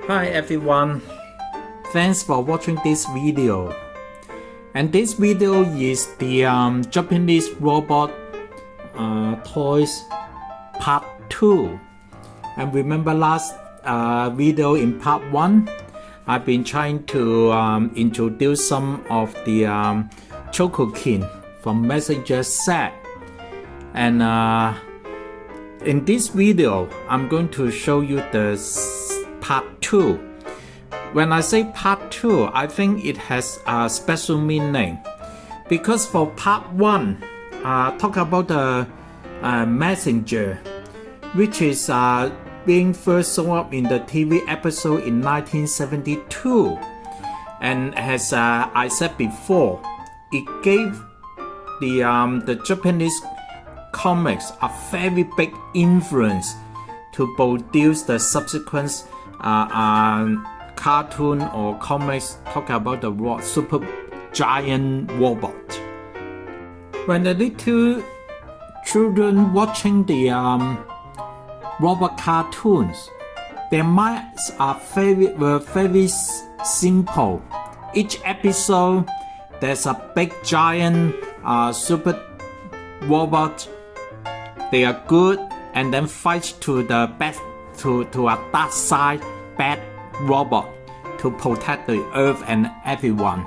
Hi everyone, thanks for watching this video. And this video is the Japanese robot toys part 2. And remember last video in part 1, I've been trying to introduce some of the CHOGOKIN from Mazinger Z. And in this video, I'm going to show you the part 2. When I say part 2, I think it has a special meaning because for part 1, talk about the Mazinger, which is being first shown up in the TV episode in 1972, and as I said before, it gave the Japanese comics a very big influence to produce the subsequent cartoon or comics talk about the super giant robot. When the little children watching the robot cartoons, their minds were very simple. Each episode there's a big giant super robot. They are good and then fight to the bad to a dark side bad robot to protect the earth and everyone.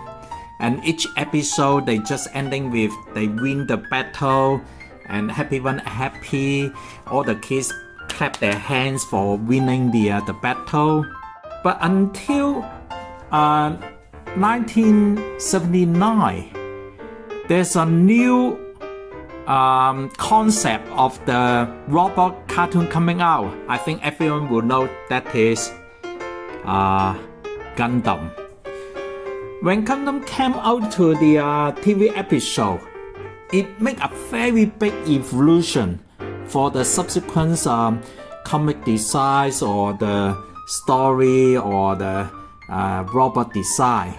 And each episode they just ending with they win the battle and everyone happy. All the kids clap their hands for winning the battle. But until 1979, there's a new concept of the robot cartoon coming out. I think everyone will know that is Gundam. When Gundam came out to the TV episode, it made a very big evolution for the subsequent comic designs or the story or the robot design.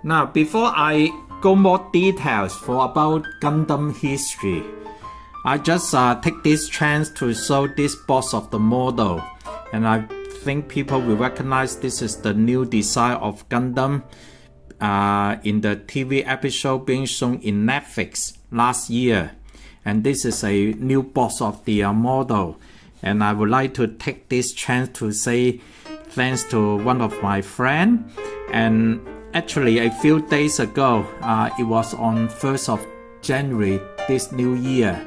Now, before I go more details for about Gundam history, I just take this chance to show this box of the model, and I think people will recognize this is the new design of Gundam in the TV episode being shown in Netflix last year. And this is a new box of the model, and I would like to take this chance to say thanks to one of my friends. And actually a few days ago, it was on 1st of January this new year,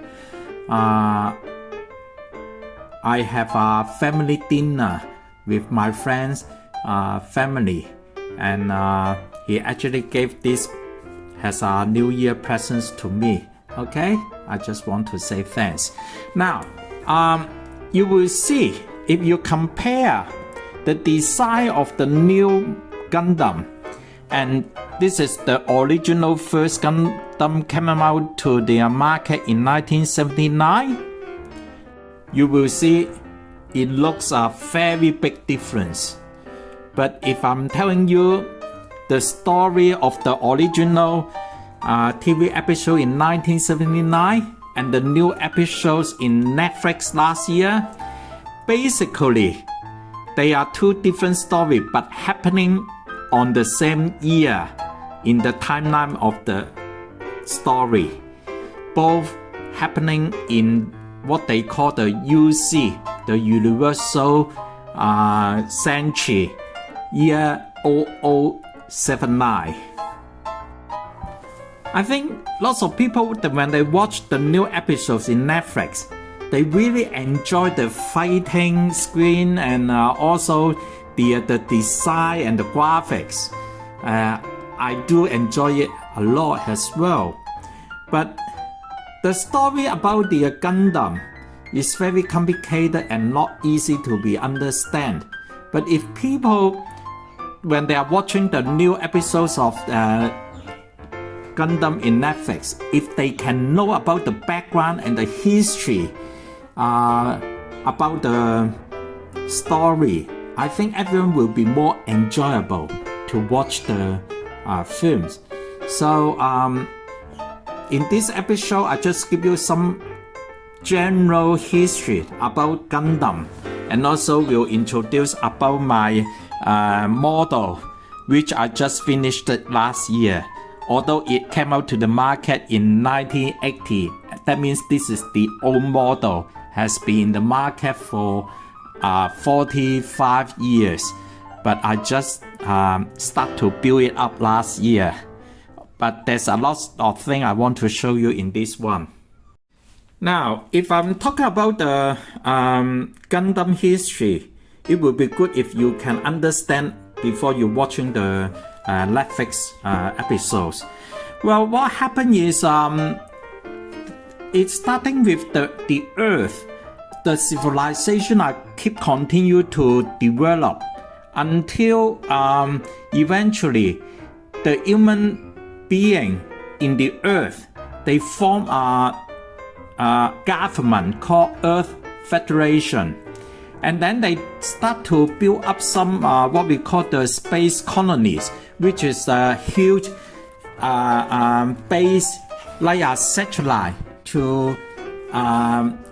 I have a family dinner with my friend's family, and he actually gave this as a New Year present to me. Okay, I just want to say thanks. Now, you will see if you compare the design of the new Gundam, and this is the original first Gundam came out to the market in 1979. You will see it looks a very big difference. But if I'm telling you the story of the original TV episode in 1979 and the new episodes in Netflix last year, basically they are two different stories but happening on the same year in the timeline of the story, both happening in what they call the UC, the Universal Century, year 0079. I think lots of people, when they watch the new episodes in Netflix, they really enjoy the fighting screen and also the design and the graphics. I do enjoy it a lot as well. But the story about the Gundam is very complicated and not easy to be understand. But if people, when they are watching the new episodes of Gundam in Netflix, if they can know about the background and the history about the story, I think everyone will be more enjoyable to watch the films. So in this episode, I just give you some general history about Gundam and also will introduce about my model, which I just finished last year. Although it came out to the market in 1980, that means this is the old model, has been in the market for 45 years. But I just start to build it up last year. But there's a lot of things I want to show you in this one. Now, if I'm talking about the Gundam history, it would be good if you can understand before you're watching the Netflix episodes. Well, what happened is it's starting with the Earth. The civilization keep continue to develop until eventually the human being in the Earth, they form a government called Earth Federation, and then they start to build up some what we call the space colonies, which is a huge base like a satellite to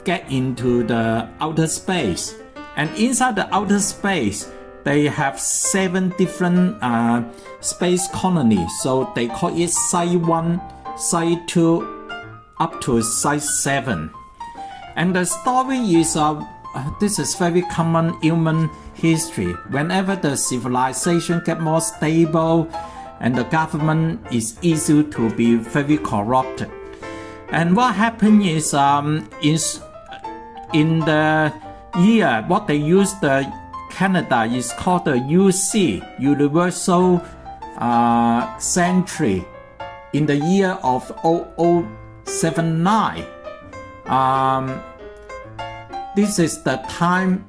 get into the outer space. And inside the outer space, they have 7 different space colonies. So they call it Site 1, Site 2, up to Site 7. And the story is, this is very common human history. Whenever the civilization get more stable and the government is easy to be very corrupted. And what happened is in the year, what they use the Canada is called the UC, Universal Century, in the year of 0079. This is the time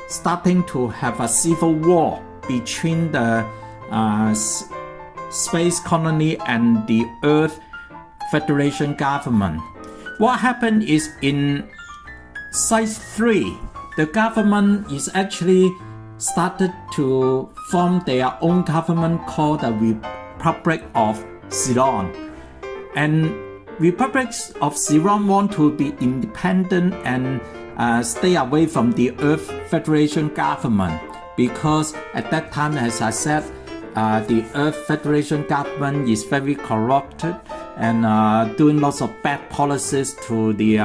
starting to have a civil war between the space colony and the Earth Federation government. What happened is in Site 3, the government is actually started to form their own government called the Republic of Ceylon. And Republic of Ceylon want to be independent and stay away from the Earth Federation government, because at that time, as I said, the Earth Federation government is very corrupted and doing lots of bad policies to the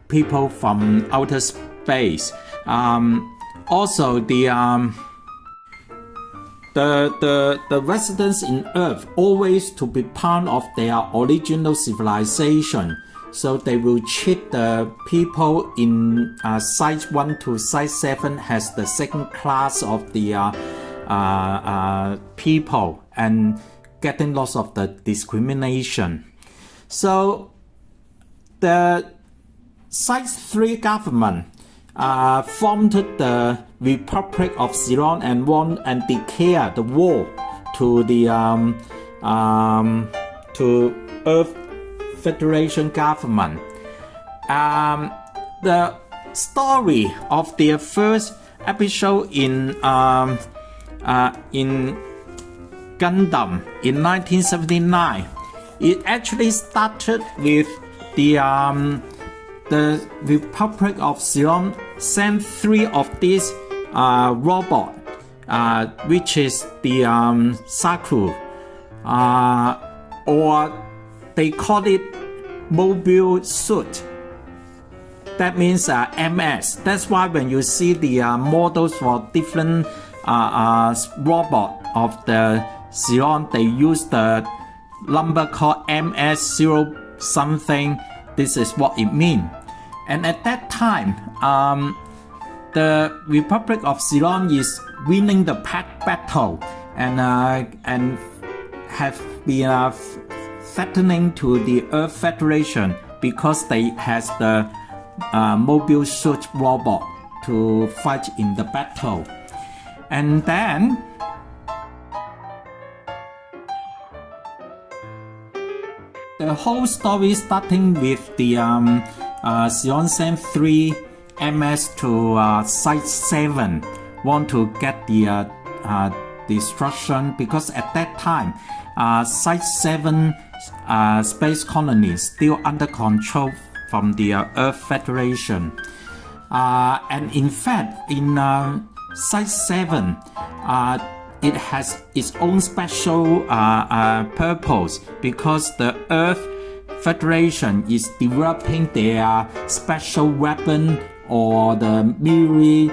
people from outer space. Also, the residents in Earth always to be part of their original civilization. So they will treat the people in Site 1 to Site 7 as the second class of the people, and getting lots of the discrimination. So the Site 3 government formed the Republic of Ceylon and won and declared the war to the to Earth Federation government. The story of their first episode in Gundam in 1979, it actually started with the Republic of Ceylon sent 3 of these robots, which is the Sakura, or they call it mobile suit. That means MS. That's why when you see the models for different robot of the Ceylon, they use the number called MS0 something. This is what it means. And at that time, the Republic of Ceylon is winning the battle and have been threatening to the Earth Federation because they has the mobile suit robot to fight in the battle. And then the whole story starting with the Ceylon sent 3 MS to Site 7, want to get the destruction, because at that time Site 7 space colony still under control from the Earth Federation. And in fact, in Site 7, it has its own special purpose because the Earth Federation is developing their special weapon or the military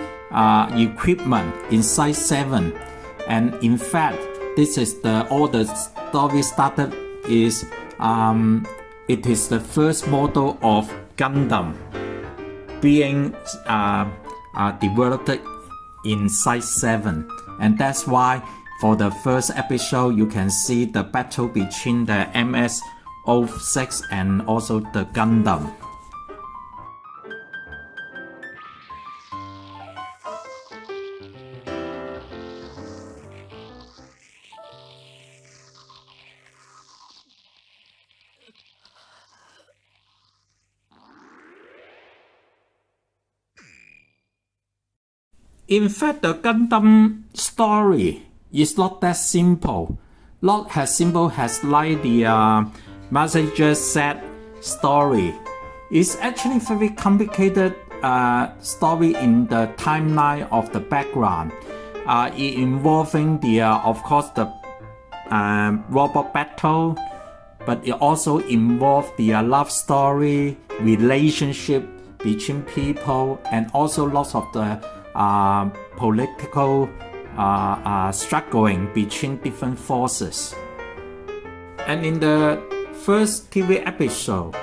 equipment in Site 7. And in fact, this is all the story started is it is the first model of Gundam being developed in Site 7. And that's why for the first episode you can see the battle between the MS-06 and also the Gundam. In fact, the Gundam story is not that simple. Not as simple as like the Mazinger Z story. It's actually very complicated story in the timeline of the background. It involving the of course the robot battle, but it also involves the love story, relationship between people, and also lots of the political struggling between different forces. And in the first TV episode,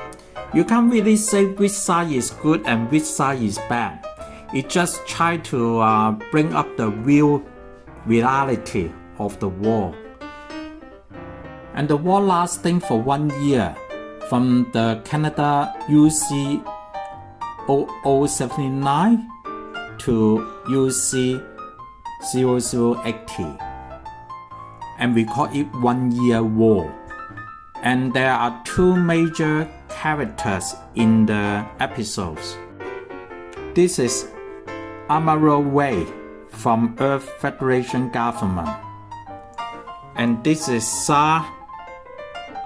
you can't really say which side is good and which side is bad. It just tries to bring up the real reality of the war. And the war lasting for 1 year from the Canada UC 0079 to UC 0080, and we call it 1 year war. And there are two major characters in the episodes. This is Amaro Wei from Earth Federation government, and this is Sa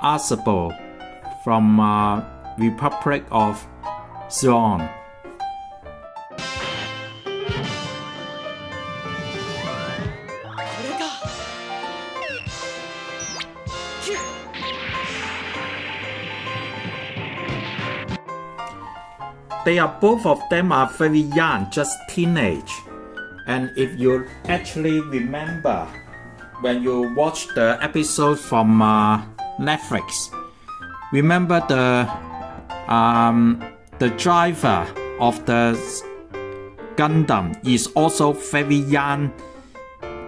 Asabo from Republic of Zone. They are both of them are very young, just teenage. And if you actually remember when you watch the episode from Netflix, remember the driver of the Gundam is also very young,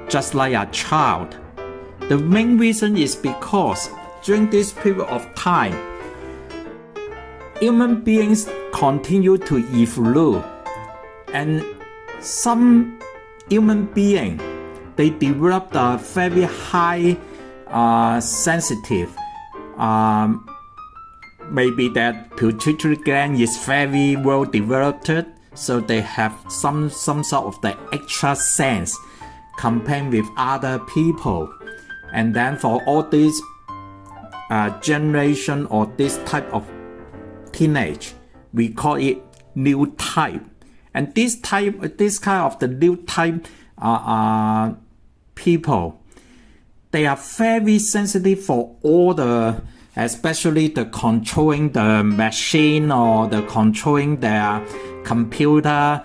just like a child. The main reason is because during this period of time, human beings continue to evolve, and some human beings they developed a very high sensitive. Maybe that pituitary gland is very well developed, so they have some sort of the extra sense compared with other people. And then for all this generation or this type of teenage, we call it new type. And this kind of the new type people, they are very sensitive for all the, especially the controlling the machine or the controlling their computer.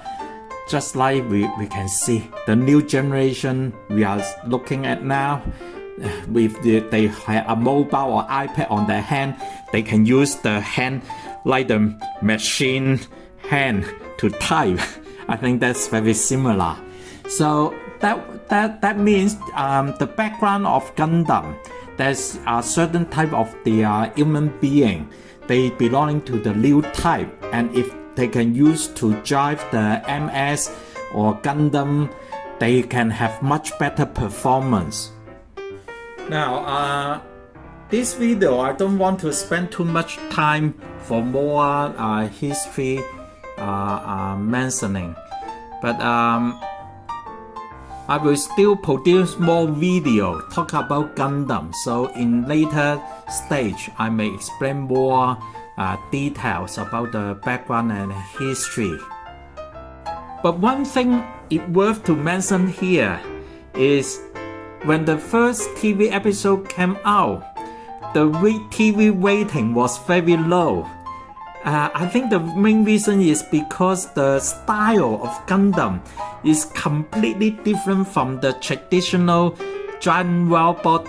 Just like we can see the new generation we are looking at now, with they have a mobile or iPad on their hand, they can use the hand like the machine hand to type. I think that's very similar. So that means the background of Gundam, there's a certain type of the human being, they belonging to the new type, and if they can use to drive the MS or Gundam, they can have much better performance. Now, this video I don't want to spend too much time for more history mentioning, but I will still produce more video talk about Gundam, so in later stage I may explain more details about the background and history. But one thing it worth to mention here is when the first TV episode came out, the TV rating was very low. I think the main reason is because the style of Gundam is completely different from the traditional giant robot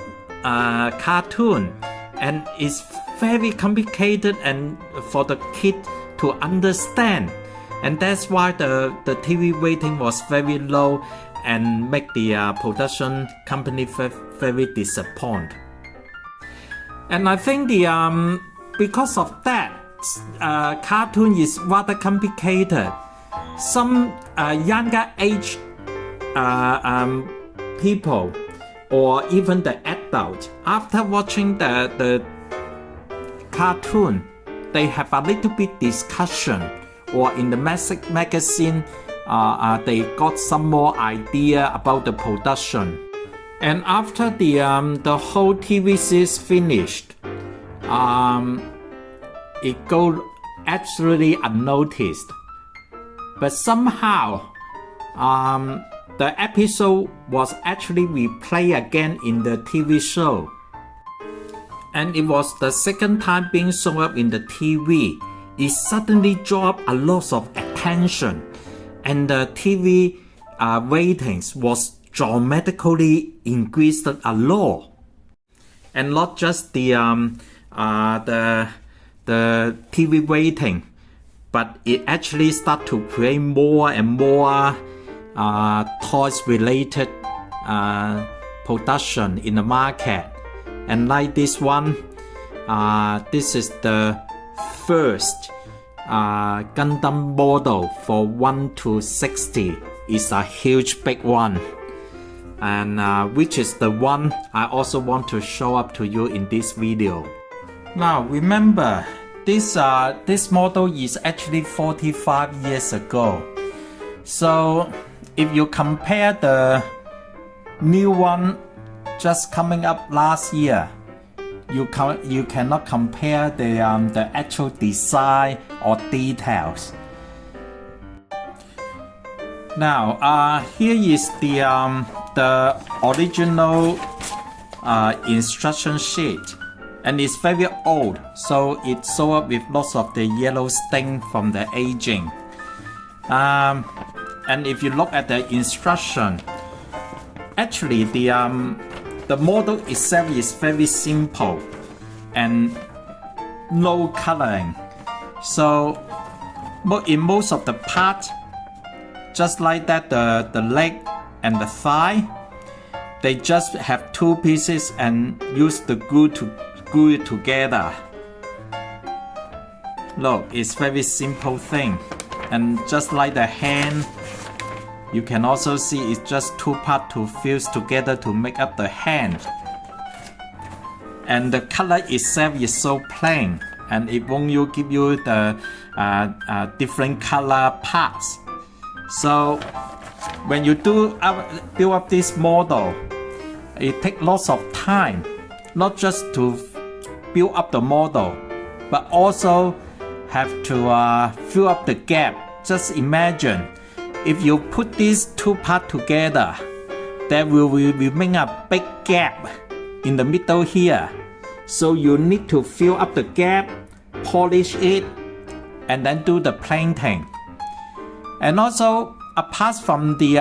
cartoon, and it's very complicated and for the kid to understand, and that's why the TV rating was very low and make the production company very disappointed. And I think because of that, cartoon is rather complicated. Some younger age people or even the adult, after watching the cartoon, they have a little bit discussion, or in the magazine they got some more idea about the production. And after the whole TV series finished, it goes absolutely unnoticed. But somehow, the episode was actually replayed again in the TV show. And it was the second time being shown up in the TV. It suddenly dropped a lot of attention, and the TV ratings was dramatically increased a lot. And not just the TV rating, but it actually started to create more and more toys related production in the market. And like this one, this is the first Gundam model for 1 to 60. It's a huge big one, and which is the one I also want to show up to you in this video. Now remember, this model is actually 45 years ago. So if you compare the new one just coming up last year, you cannot compare the actual design or details. Now here is the original instruction sheet, and it's very old, so it shows up with lots of the yellow stain from the aging. And if you look at the instruction, actually the model itself is very simple and no coloring. So in most of the parts, just like that, the leg and the thigh, they just have two pieces and use the glue to glue it together. Look, it's very simple thing. And just like the hand, you can also see it's just two parts to fuse together to make up the hand. And the color itself is so plain, and it won't give you the different color parts. So when you build up this model, it takes lots of time, not just to build up the model, but also have to fill up the gap. Just imagine, if you put these two parts together, there will remain a big gap in the middle here. So you need to fill up the gap, polish it, and then do the painting. And also, apart from the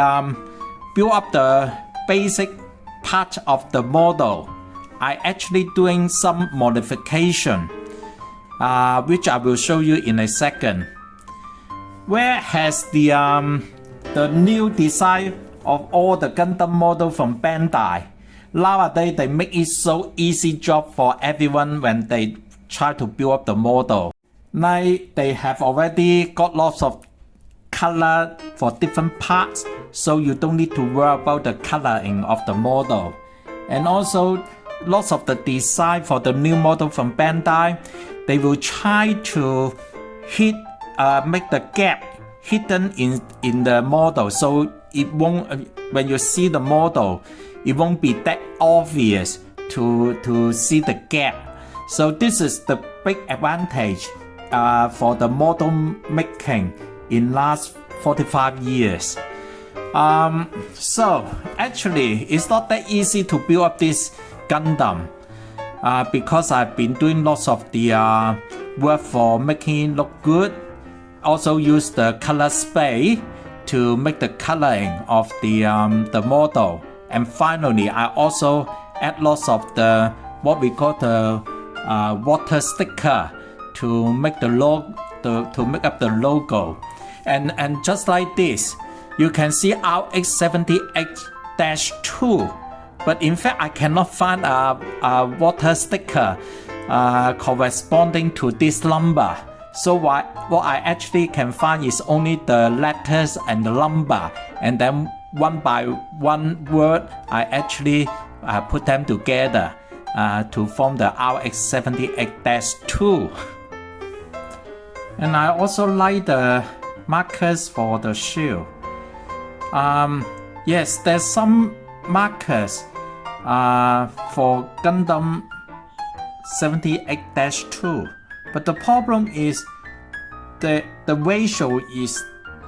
build up the basic part of the model, I actually doing some modification, which I will show you in a second. Whereas the new design of all the Gundam model from Bandai, nowadays they make it so easy job for everyone when they try to build up the model. Like they have already got lots of color for different parts, so you don't need to worry about the coloring of the model. And also lots of the design for the new model from Bandai, they will try to make the gap hidden in the model, so it won't, when you see the model, it won't be that obvious to see the gap. So this is the big advantage for the model making in last 45 years. So actually it's not that easy to build up this Gundam because I've been doing lots of the work for making it look good. Also use the color spray to make the coloring of the model, and finally I also add lots of the what we call the water sticker to make the to make up the logo, and just like this you can see RX78-2, but in fact I cannot find a water sticker corresponding to this number. So what I actually can find is only the letters and the number, and then one by one word I actually put them together to form the RX78-2. And I also like the markers for the shield. Yes, there's some markers for Gundam 78-2, but the problem is the ratio is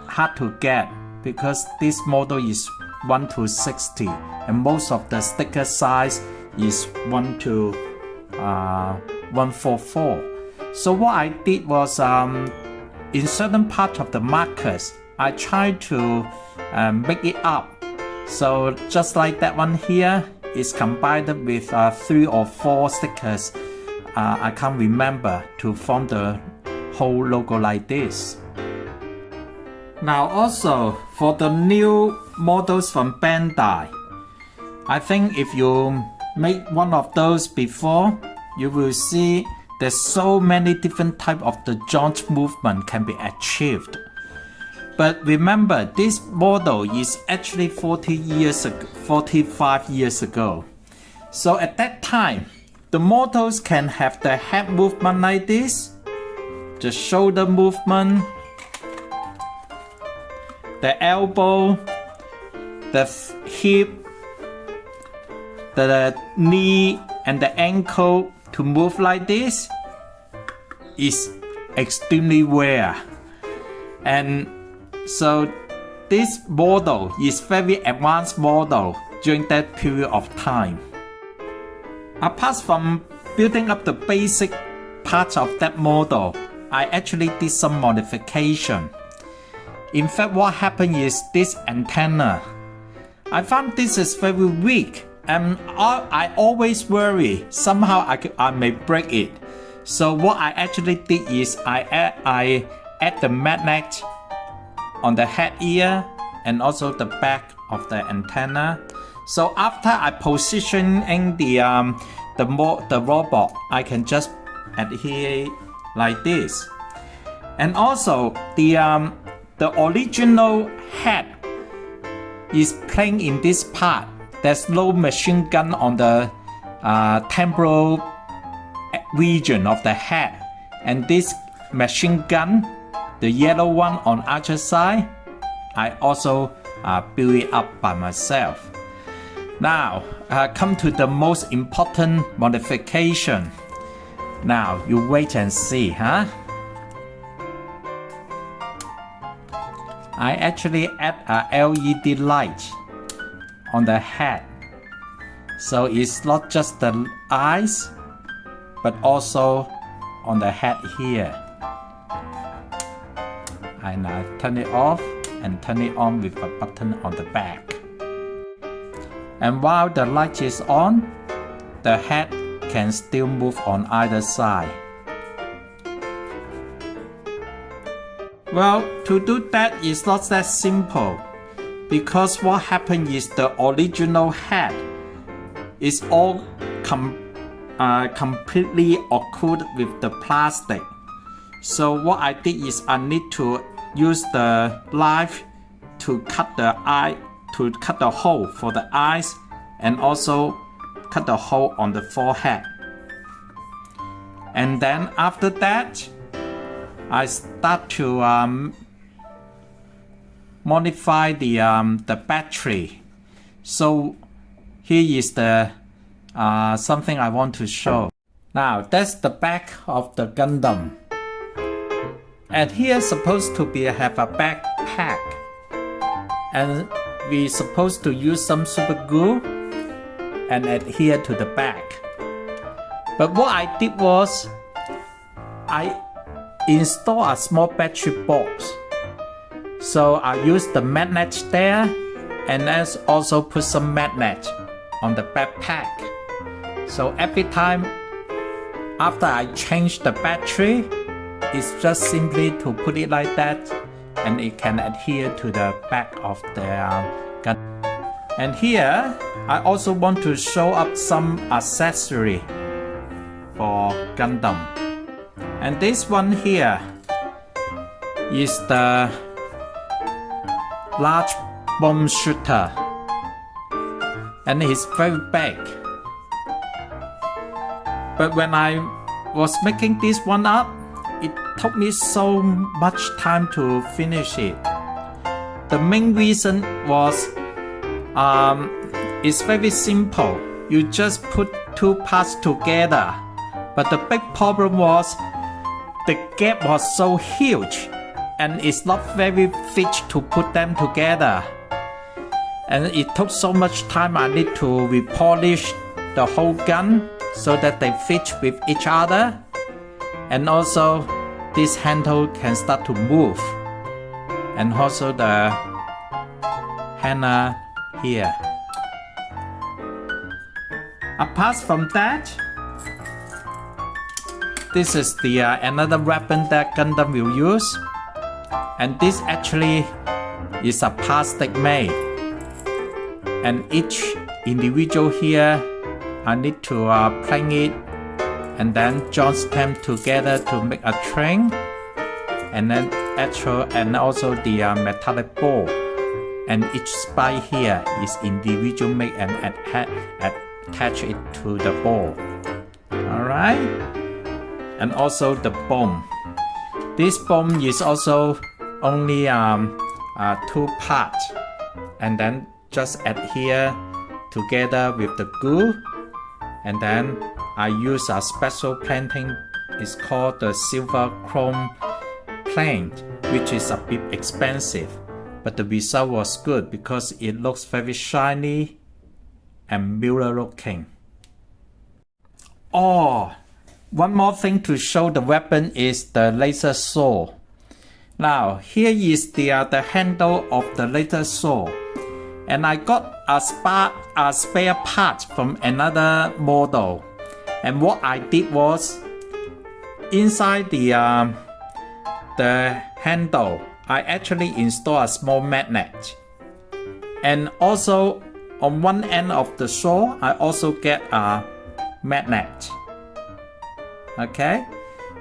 hard to get because this model is 1:60 and most of the sticker size is 1:144. So what I did was in certain part of the markers I tried to make it up. So just like that one here is combined with 3 or 4 stickers, I can't remember, to form the whole logo like this. Now also for the new models from Bandai, I think if you make one of those before, you will see there's so many different type of the joint movement can be achieved. But remember, this model is actually 45 years ago. So at that time, the models can have the head movement like this, the shoulder movement, the elbow, the hip, the knee and the ankle to move like this is extremely rare. And so this model is very advanced model during that period of time. Apart from building up the basic parts of that model, I actually did some modification. In fact, what happened is this antenna, I found this is very weak and I always worry somehow I may break it. So what I actually did is I add the magnet on the head ear and also the back of the antenna. So after I positioning the robot, I can just adhere like this. And also the original head is playing in this part. There's no machine gun on the temporal region of the head, and this machine gun, the yellow one on other side, I also build it up by myself. Now come to the most important modification. Now you wait and see, huh? I actually add a LED light on the head, so it's not just the eyes but also on the head here. I now turn it off and turn it on with a button on the back. And while the light is on, the head can still move on either side. Well, to do that is not that simple, because what happened is the original head is all completely occluded with the plastic. So what I did is I need to use the knife to cut the hole for the eyes and also cut the hole on the forehead. And then after that, I start to modify the battery. So here is the something I want to show. Now that's the back of the Gundam. And here supposed to be have a backpack. backpack. And we're supposed to use some super glue and adhere to the back. But what I did was, I installed a small battery box. So I used the magnet there, and then also put some magnet on the backpack. So every time after I change the battery, it's just simply to put it like that, and it can adhere to the back of the gun. And here, I also want to show up some accessory for Gundam. And this one here is the large bomb shooter, and it's very big. But when I was making this one up, it took me so much time to finish it. The main reason was it's very simple. You just put two parts together. But the big problem was the gap was so huge, and it's not very fit to put them together. And it took so much time. I need to repolish the whole gun so that they fit with each other. And also this handle can start to move. And also the hammer here. Apart from that, this is the another weapon that Gundam will use. And this actually is a plastic made. And each individual here, I need to plank it and then join them together to make a train. And then also the metallic ball. And each spike here is individual made and attach it to the ball. Alright? And also the bomb. This bomb is also only two parts, and then just adhere together with the glue. And then I use a special painting. It's called the silver chrome paint, which is a bit expensive, but the result was good because it looks very shiny and mirror looking. Oh, one more thing to show the weapon is the laser saw. Now here is the handle of the laser saw, and I got a spare part from another model. And what I did was, inside the handle, I actually installed a small magnet. And also on one end of the saw, I also get a magnet. Okay,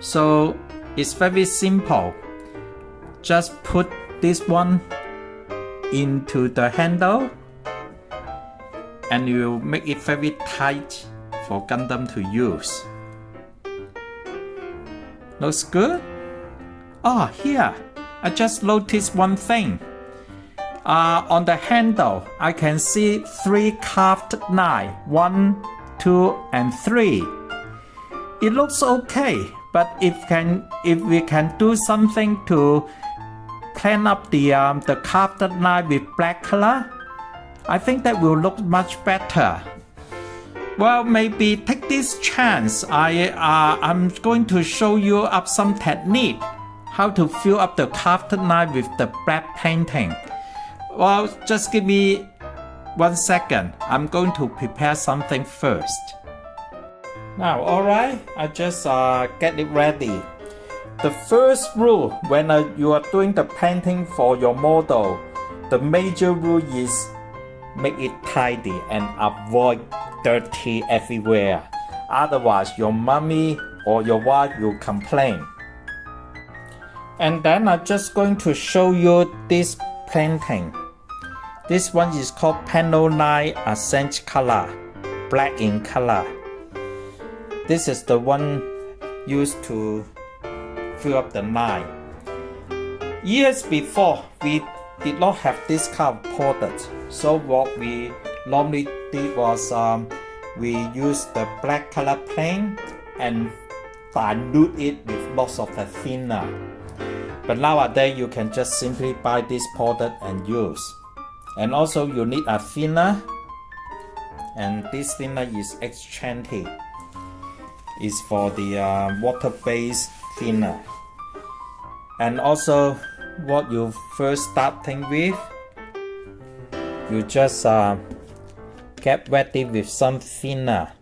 so it's very simple. Just put this one into the handle, and you will make it very tight for Gundam to use. Looks good? Oh, here, I just noticed one thing. On the handle, I can see 3 carved knives, 1, 2, and 3. It looks okay, but if we can do something to clean up the carved knife with black color, I think that will look much better. Well, maybe take this chance. I'm going to show you up some technique how to fill up the carved knife with the black painting. Well, just give me 1 second. I'm going to prepare something first. Now, alright, I just get it ready. The first rule when you are doing the painting for your model, the major rule is make it tidy and avoid dirty everywhere. Otherwise, your mommy or your wife will complain. And then I'm just going to show you this painting. This one is called Panel 9 Accent Color, black in color. This is the one used to fill up the line. Years before, we did not have this kind of product. So what we normally did was we used the black color paint and dilute it with lots of the thinner. But nowadays you can just simply buy this product and use. And also you need a thinner, and this thinner is X20. It's for the water-based thinner. And also what you first starting with, you just get ready with some thinner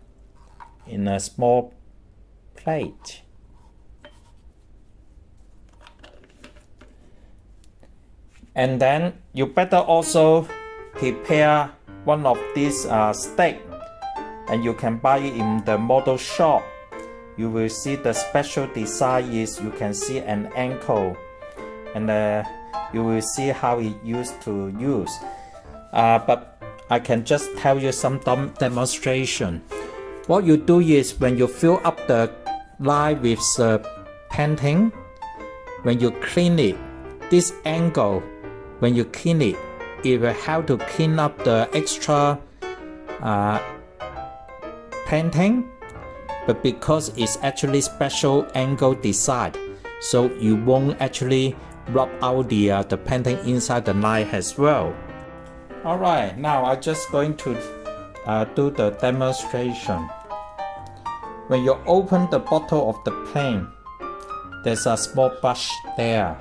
in a small plate. And then you better also prepare one of these stick, and you can buy it in the model shop. You will see the special design is you can see an ankle, and you will see how it used to use. But I can just tell you some demonstration. What you do is when you fill up the line with the painting, when you clean it, this angle, when you clean it, it will help to clean up the extra painting. But because it's actually special angle design, so you won't actually rub out the painting inside the line as well. Alright, now I'm just going to do the demonstration. When you open the bottle of the paint, there's a small brush there.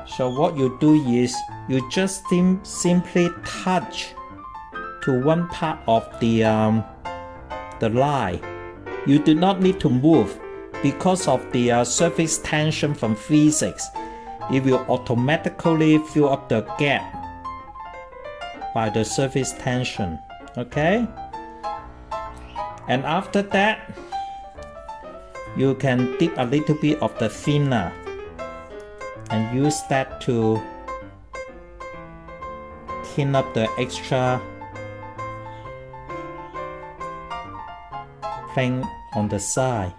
So what you do is you just simply touch to one part of the line. You do not need to move because of the surface tension from physics. It will automatically fill up the gap by the surface tension. Okay? And after that, you can dip a little bit of the thinner and use that to clean up the extra paint on the side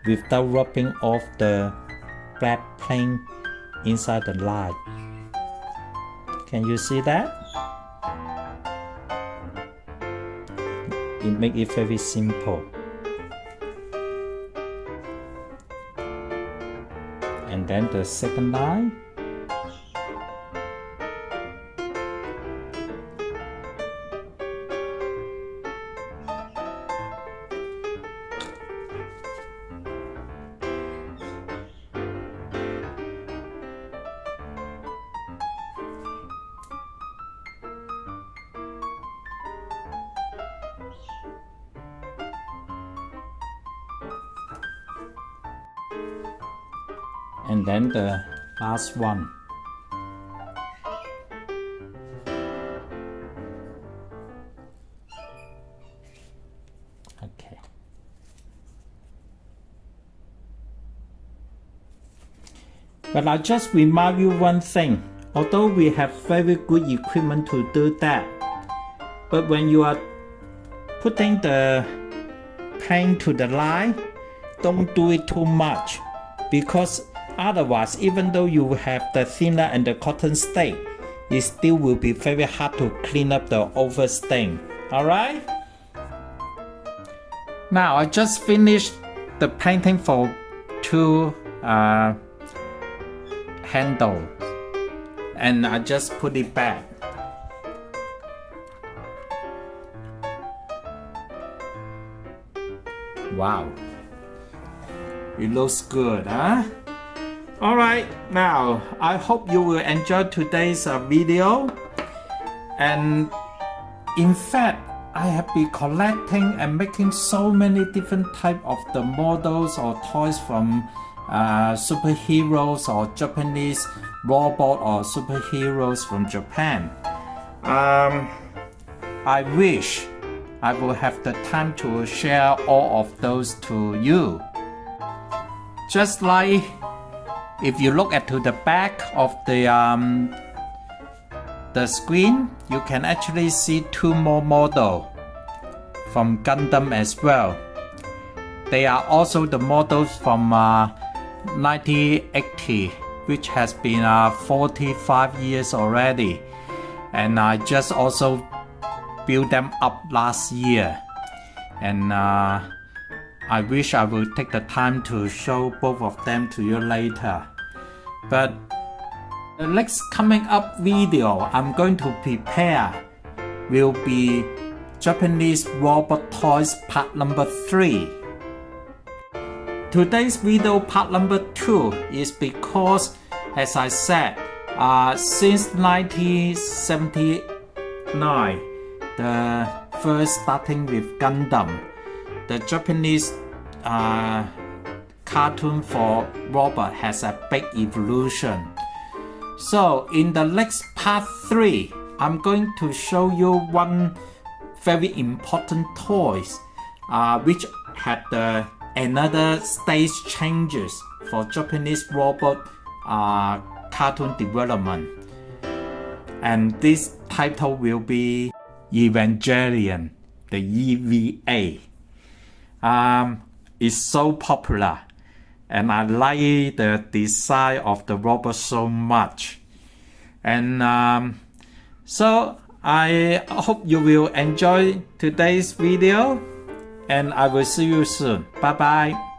without rubbing off the black paint inside the line. Can you see that? It makes it very simple. And then the second line. And then the last one. Okay. But I just remind you one thing. Although we have very good equipment to do that, but when you are putting the paint to the line, don't do it too much, because otherwise, even though you have the thinner and the cotton stain, it still will be very hard to clean up the overstain. Alright? Now I just finished the painting for two handles, and I just put it back. Wow, it looks good, huh? Alright, now I hope you will enjoy today's video. And in fact, I have been collecting and making so many different types of the models or toys from superheroes or Japanese robot or superheroes from Japan. I wish I will have the time to share all of those to you. Just like if you look at to the back of the screen, you can actually see two more models from Gundam as well. They are also the models from 1980, which has been 45 years already. And I just also built them up last year. And I I wish I would take the time to show both of them to you later. But the next coming up video I'm going to prepare will be Japanese robot toys part number 3. Today's video part number 2 is because, as I said, since 1979, the first starting with Gundam, the Japanese cartoon for robot has a big evolution. So in the next part 3, I'm going to show you one very important toys which had another stage changes for Japanese robot cartoon development. And this title will be Evangelion, the EVA. It's so popular and I like the design of the robot so much. And so I hope you will enjoy today's video and I will see you soon. Bye bye.